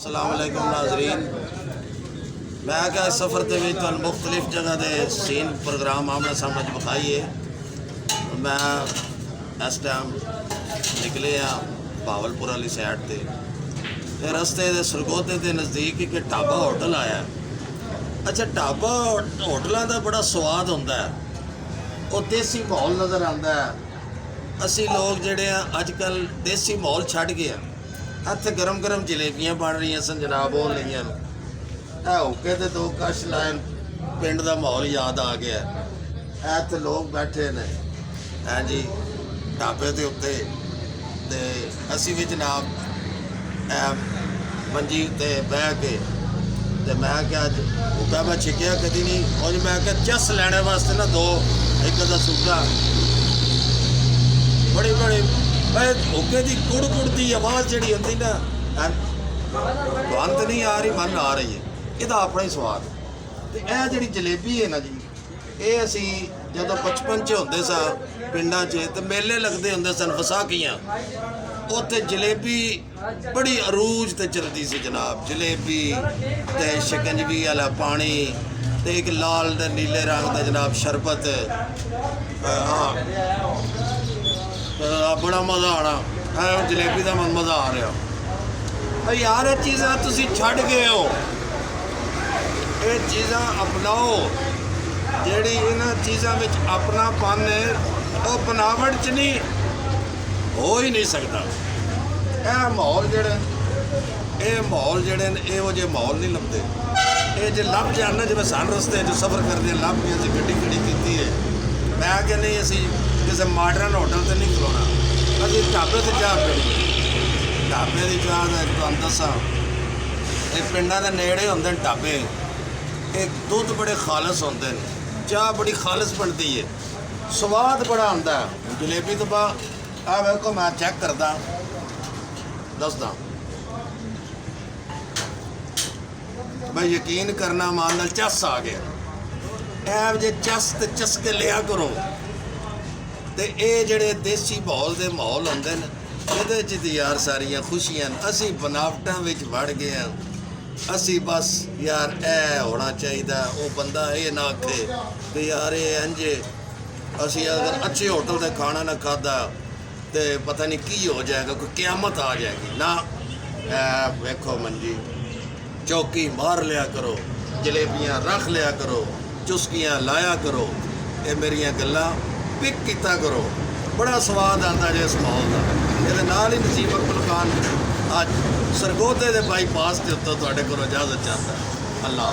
अस्सलाम वालेकुम नाज़रीन। मैं क्या सफ़र के तो मुख्तलिफ जगह के सीन प्रोग्राम आमने सामने बखाई है। मैं इस टाइम निकले हाँ भावलपुर वाली साइड से रस्ते के सरगोधे के नज़दीक एक ढाबा होटल आया। अच्छा, ढाबा होटलों का बड़ा स्वाद होंदा है, वो देसी माहौल नज़र आता है। असी लोग जेडे अजकल देसी माहौल छड़ गए। इत्थे गरम गरम जलेबियां बन रही सन जनाब, वो लिया होके तो दो कश लाइन पिंड का माहौल याद आ गया। इत्थे लोग बैठे ने हैं जी ढाबे के उत्ते ते असी भी जनाब मंजी ते बह के ते मैं क्या हुक्का मैं छिकिया कदी नहीं। और मैं क्या चस लैने वास्ते ना दो एक अद्धा सूटा बड़ी बड़ी हुक्के की कुड़ कुड़ की आवाज़ जी होती ना बंद नहीं आ रही, मन आ रही है। यदा अपना ही स्वाद। तो यह जी जलेबी है ना जी, ये असी जो बचपन च होंगे सा पिंडा च तो मेले लगते होंगे सन विसाखियाँ, उत्थे जलेबी बड़ी अरूज ते चलती सी जनाब। जलेबी ते शिकंजवी वाला पानी ते एक लाल ते नीले रंग का जनाब शरबत। बड़ा मज़ा आना जलेबी का मज़ा आ रहा यार। ये चीज़ां तुसी छड़ गए हो, ये चीज़ां अपनाओ। जेड़ी इन्हां चीज़ां विच अपनापन है वो बनावट च नहीं हो ही नहीं सकता। यह माहौल जेड़े माहौल जेड़े इहो जे माहौल नहीं लभदे। ये जो लभ जाना जिवें सन रस्ते जो सफ़र करते लभ के असीं गड्डी खड़ी की है, मैं क्या नहीं असीं किसी मॉडर्न होटल से नहीं खलोना, अभी ढाबे से चाह पीनी। ढाबे की चाह का तुहानूं दसां, ये पिंडां दे नेड़े होंदे ढाबे, एक दुध बड़े खालस होंदे ने, चाह बड़ी खालस बनती है, स्वाद बड़ा आंदा है। जलेबी तो बाद आ वेखो मैं चेक करदा दसदा, मैं यकीन करना मान नाल चस आ गया। ऐ जे चस ते चसके लिया करो। तो ये जड़े देसी माहौल के माहौल होंगे ये तो यार सारिया खुशियां। असी बनावटा वड़ गए हैं। असी बस यार ए होना चाहिए, वो बंदा ये ना आखे कि यार ये इंजे असी अगर अच्छे होटल से खाना ना खादा तो पता नहीं की हो जाएगा, कोई क्यामत आ जाएगी ना। वेखो मंजी चौकी मार लिया करो, जलेबियां रख लिया करो, चुस्कियां लाया करो, ये मेरिया गल्लां पिक किया करो। बड़ा स्वाद आता जो इस माहौल का। ये नाल ही नसीब अकबर खान अज सरगोधे के बाईपास के उत्तों तुहाडे कोलों इजाजत चाहता। अल्लाह।